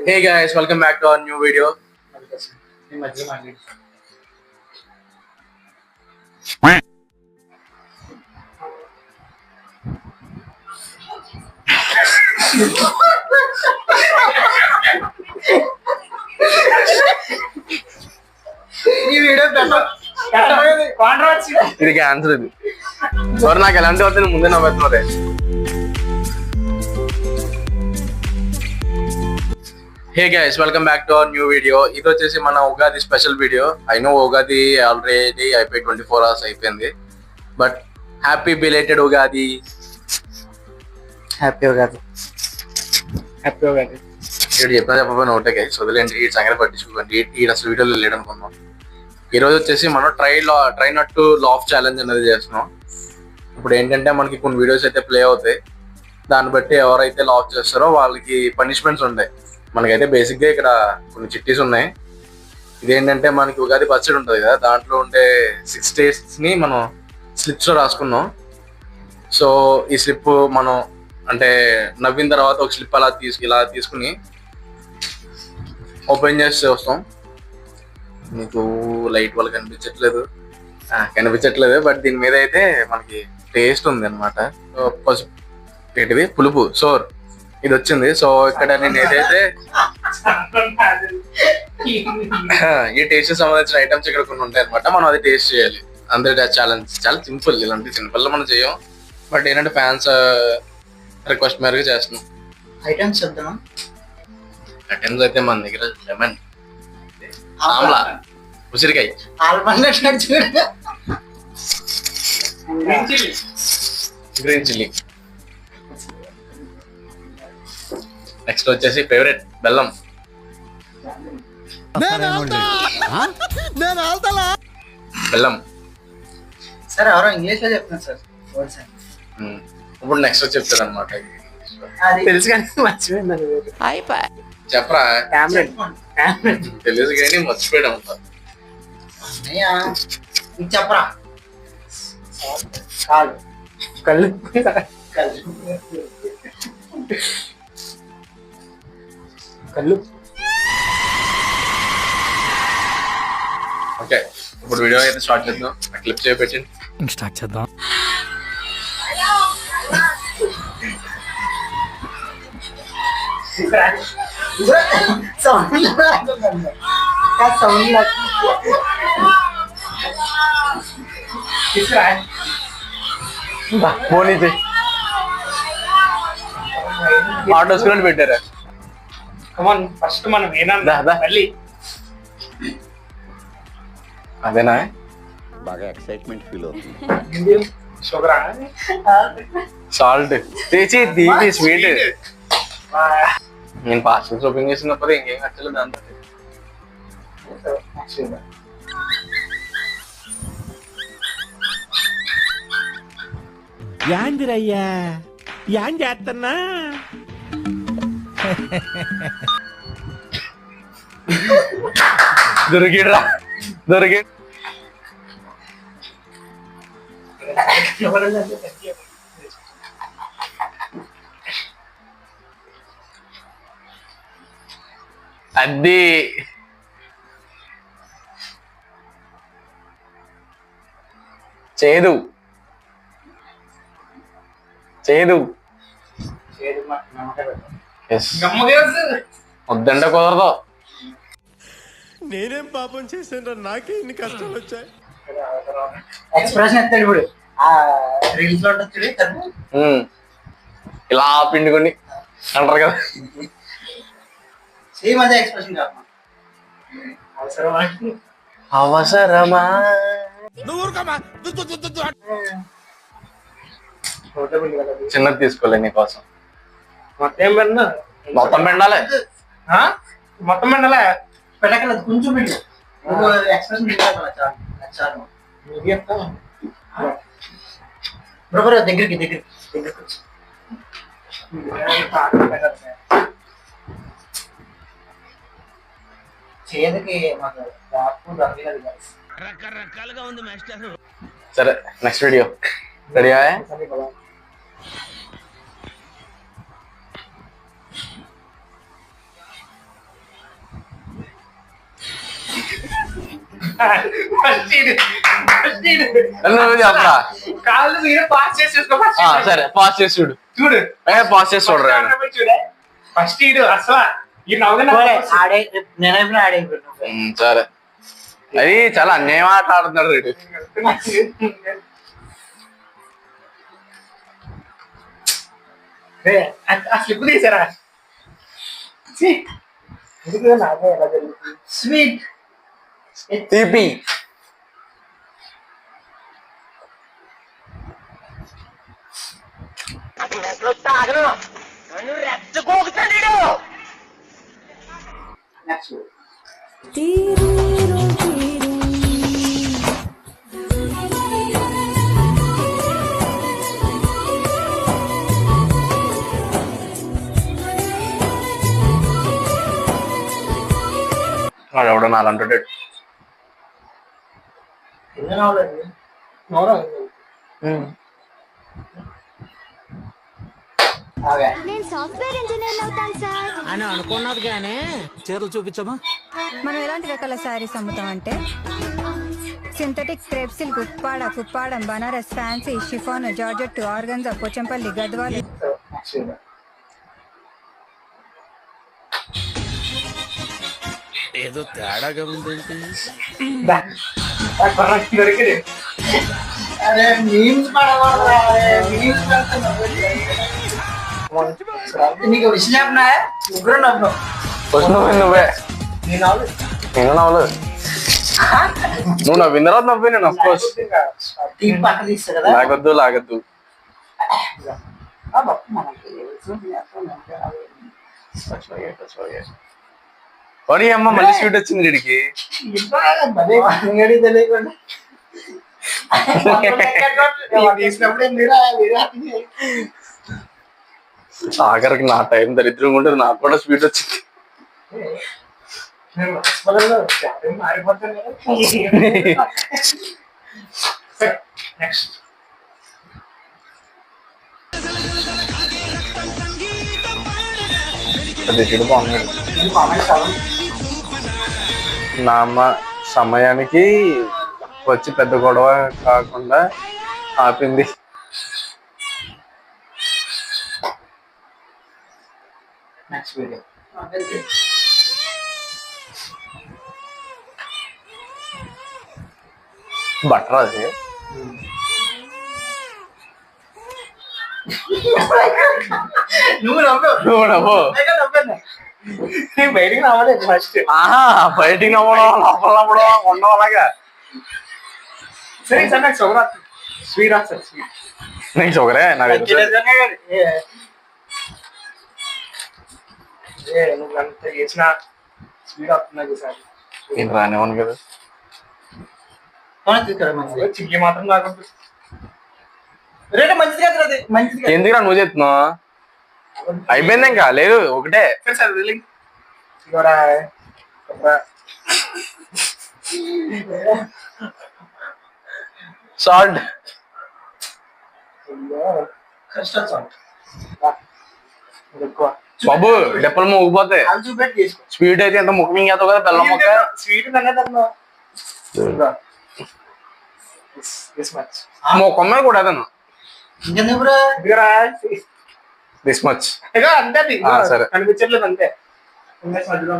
Hey guys, welcome back to our new video. ఇది cancer ఇది sir నాకు ఎలాంటి వద్ద ముందే నవ్వుతున్నారు. Hey guys, welcome back to our new video. ఇది వచ్చేసి మన Ugadi special video. I know Ugadi already అయిపోయి 24 hours అయిపోయింది, but happy belated Ugadi. Happy Ugadi. Happy Ugadi. ఇక్కడ చెప్పినా చెప్పకపోయినా ఒకటే గైస్, వదిలేండి ఈ సంగతి పట్టించుకోండి. ఈ అసలు వీడియోలో లేడనుకున్నాం. ఈరోజు వచ్చేసి మనం try not to laugh challenge అనేది చేస్తున్నాం. ఇప్పుడు ఏంటంటే మనకి కొన్ని వీడియోస్ అయితే ప్లే అవుతాయి, దాన్ని బట్టి ఎవరైతే లాఫ్ చేస్తారో వాళ్ళకి పనిష్మెంట్స్ ఉంటాయి. మనకైతే బేసిక్గా ఇక్కడ కొన్ని చిట్టీస్ ఉన్నాయి. ఇదేంటంటే మనకి ఉగాది పచ్చడి ఉంటుంది కదా, దాంట్లో ఉండే 6 states మనం స్లిప్స్లో రాసుకున్నాం. సో ఈ స్లిప్ మనం అంటే నవ్విన తర్వాత ఒక స్లిప్ ఇలా తీసుకుని ఓపెన్ చేసి వస్తాం. మీకు లైట్ వల్ల కనిపించట్లేదు, బట్ దీని మీద అయితే మనకి టేస్ట్ ఉంది అనమాట. ఏంటిది పులుపు సోర్ ఇది వచ్చింది. సో ఇక్కడ నేను ఏదైతే ఈ టేస్ట్ సంబంధించిన ఐటమ్స్ ఇక్కడ కొన్ని ఉంటాయి అనమాట, మనం అది టేస్ట్ చేయాలి. అందరి ఛాలెంజ్ చాలా సింపుల్, ఇలాంటి సింపుల్ మనం చేయం, బట్ ఏంటంటే ఫ్యాన్స్ రిక్వెస్ట్ మేరకు చేస్తున్నాం. ఐటమ్స్ అయితే మన దగ్గర లెమన్, ఆమ్లా, ఉసిరికాయ, గ్రీన్ చిల్లీ, నెక్స్ట్ వచ్చేసి ఫేవరెట్ బెల్లం, బెల్లం. సార్ ఎవరో ఇంగ్లీష్ లో చెప్తున్నారు సార్. ఇప్పుడు నెక్స్ట్ వచ్చి చెప్తారు అనమాట. తెలుసు కానీ మర్చిపోయింది. చెప్పరా? తెలుసు కానీ మర్చిపోయాడు అంతా. చెప్పరా? కాదు కళ్ళు కళ్ళు. ఓకే, ఇప్పుడు వీడియో అయితే స్టార్ట్ చేద్దాం. క్లిప్ చేపెట్టండి, స్టార్ట్ చేద్దాం. ఆటో స్కూల్ పెట్టారా? ఫస్ట్ మనం ఏనా మళ్ళీ అదేనా? బాగా ఎక్సైట్మెంట్ ఫీల్ అవుతుంది. షుగరా సాల్ట్ తెచ్చి స్వీట్. నేను పార్సల్స్ ఓపెన్ చేసినప్పుడు ఇంకేం నచ్చలేదు దాంతో. యాందిరయ్యా యాన్ చేస్తున్నా. దొరికిడ్రా దొరికి. అది చేదు వద్దంటే కుదరదు. నేనేం పాపం చేశాను, నాకే ఇన్ని కష్టాలు వచ్చాయి. ఎక్స్ప్రెషన్ ఎత్తాడు ఇప్పుడు. రీల్స్ లో ఉంటుంది ఇలా పిండుకొని అంటారు కదా, సేమ్ అదే ఎక్స్ప్రెషన్ కాదు. అవసరమా చిన్నది తీసుకోలే నీకోసం. మొత్తం పిండాలి. మొత్తం పిండాలి. పెట్టగలదు కొంచెం పిండు. ఎక్స్ప్రెషన్ బ్రదర్ దగ్గరికి చేదుకి మాకు రకరకాలుగా ఉంది మాస్టర్. సరే నెక్స్ట్ వీడియో రెడీ. ఫస్ట్ ఈడు. నువ్వు చెప్పరా కాళ్ళు మీరు పాస్ చేసి చూసుకో first. సరే పాస్ చేసి చూడు చూడు పాస్ చేసి చూడరా చూడే ఫస్ట్ ఈడు అసలు ఈ నవ్వుగా ఆడే నేనైపోయినా ఆడైపోయినా సరే అది చాలా అన్యాయం ఆట ఆడుతున్నాడు వీడు ఆ స్లిప్ తీసారా స్వీట్ తీపి వాడు ఎవడో నాలంటాడు నేను సాఫ్ట్వేర్ ఇంజనీర్ అవుతాను సార్ అని అనుకున్నది కానీ చీరలు చూపించమా. మనం ఎలాంటి రకాల శారీస్ అమ్ముతామంటే synthetic crepe silk Kuppadam Banaras fancy chiffon georgette organza Pochampally Gadwal ఏదో తేడాగా ఉందేంటి. దొరికింది అరే మీమ్స్ పడవరా మీమ్స్ నీకు విషయం చెప్పనా ముగ్గురు నవ్వు నువ్వే నేను నవ్వు నేను నవ్వలేదు నువ్వు నవ్విన తర్వాత నవ్వి నేను అఫ్కోర్స్ టీం పక్క తీస్తా కదా లాగద్దు వాడి అమ్మ మళ్ళీ స్వీట్ వచ్చింది వీడికి తెలియకుండా తీసినప్పుడు ఆఖరికి నా టైం దరిద్రంగా ఉంటుంది నాకు కూడా స్వీట్ వచ్చింది మారిపోతాను నెక్స్ట్ అది చెడు బాగున్నాడు నా అమ్మ సమయానికి వచ్చి పెద్ద గొడవ కాకుండా ఆపింది నెక్స్ట్ వీడియో బట్టర్ అది నువ్వు నవ్వు నువ్వు నవ్వు బయటికి నవ్వలేదు ఫస్ట్ ఆహా బయటికి నవ్వడం లోపల నవ్వడం ఉండవు అలాగా సరే సార్ నాకు షుగర్ స్వీట్ వస్తుంది స్వీట్ నీకు షుగరే నాకు నువ్వు అంత చేసిన స్వీట్ వస్తున్నా సార్ నేను రానివ్వను కదా చిక్కి మాత్రం రాకుండా రేట్ మంచిది కదా అది మంచిది ఎందుకురా నువ్వు చెప్తున్నావు అయిపోయింది ఇంకా లేదు ఒకటే సార్ ఇవరా సాల్ట్ కష్టం సాల్ట్ ఎక్కువ బాబు డెప్పలు ముగ్గిపోతాయి అది చూపెట్టి చేసుకో స్వీట్ అయితే ఎంత ముక్క మింగేస్తావు కదా బెల్లం ముక్క స్వీట్ తగ్గదమ్మా మొక్కమ్మ కూడా అదను ఇంకెందుకు బ్రో ఇదిగరా దిస్ మచ్ ఇక అంతే అది సరే కనిపించట్లేదు అంతే మధ్యలో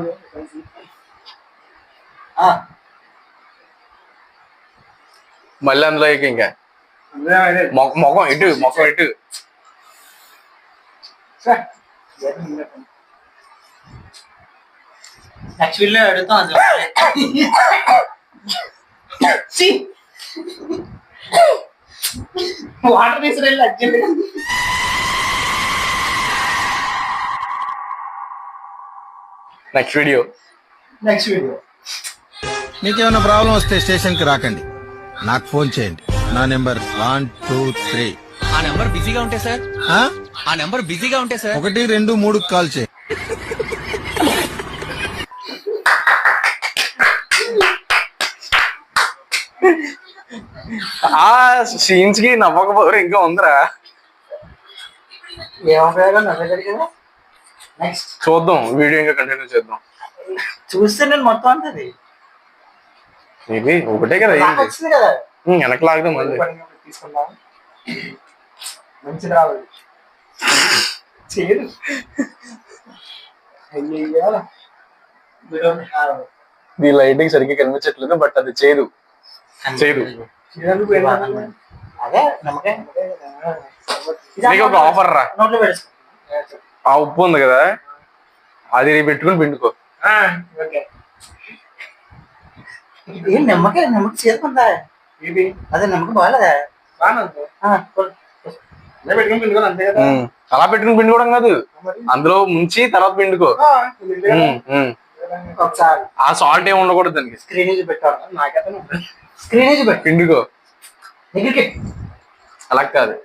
మళ్ళీ అందులో ఇంకా మొఖం ఇటు మొఖం ఇటు యాక్చువల్లీ అడుగుతాం వాటర్ తీసుకెళ్ళి అర్జెంట్ నెక్స్ట్ వీడియో మీకేమైనా ప్రాబ్లం వస్తే స్టేషన్కి రాకండి నాకు ఫోన్ చేయండి నా నెంబర్ 123 ఆ నెంబర్ బిజీగా ఉంటే సార్ ఆ నెంబర్ బిజీగా ఉంటే సార్ 1 2 3 కాల్ చేయండి ఆ సీన్స్ కి నవ్వకపోతే ఇంకా ఉందిరా నెక్స్ట్ చూద్దాం వీడియో ఇంకా కంటిన్యూ చేద్దాం చూస్తే నేను మొత్తం అంటది ఇది ఒకటే కదా నాకు ఏంటి? వచ్చింది కదా వెనక లాగుదాం మళ్ళీ. తీసుకుందాం. మంచిది రావాలి చేయదు. అయ్యయ్యో ఈ లైటింగ్ సరిగ్గా కనిపించట్లేదు, బట్ అది చేయదు. అదే నమ్మకాయ నీకు ఒక ఆఫర్ రా, నోట్లో పెట్టుకో. ఆ ఉప్పు ఉంది కదా అది పెట్టుకుని పిండుకో. ఓకే ఏం నమ్మకాయ చేరుకుందా ఇది? అదే నమ్మకం బాగాలేదా? పెట్టుకుని పిండుకోవాలి అంతే కదా. అలా పెట్టుకుని పిండుకోవడం కాదు, అందులో ముంచి తర్వాత పిండుకో. ఒకసారి ఆ సాల్ట్ ఏమి ఉండకూడదు దానికి. స్క్రీనేజ్ పెట్టాలి. నాకైతే స్క్రీనేజ్ పెట్టి పిండుకో. దగ్గరికి అలా కాదు.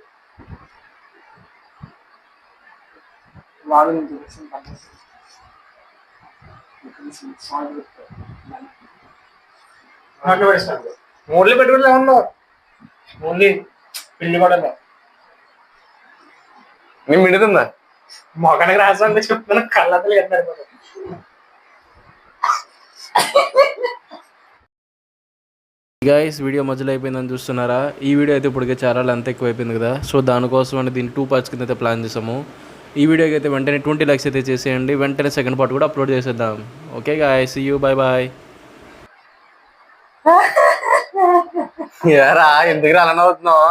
మూడులో పెట్టుకుంటే ఉన్నావు ఓన్లీ పిండి కూడా నేను పిండుతుందా? మొగనికి రాసాలంటే చెప్తున్నా కళ్ళతలు కట్టారు. గైస్ వీడియో మధ్యలో అయిపోయిందని చూస్తున్నారా? ఈ వీడియో అయితే ఇప్పటికే చాలా లెంత్ ఎక్కువ అయిపోయింది కదా, సో దానికోసం అని దీన్ని 2 parts కింద అయితే ప్లాన్ చేసాము. ఈ వీడియోకి అయితే వెంటనే 20 lakhs అయితే చేసేయండి, వెంటనే సెకండ్ పార్ట్ కూడా అప్లోడ్ చేసేద్దాం. Okay guys, see you, bye bye. ఎందుకు అలా అవుతున్నావు?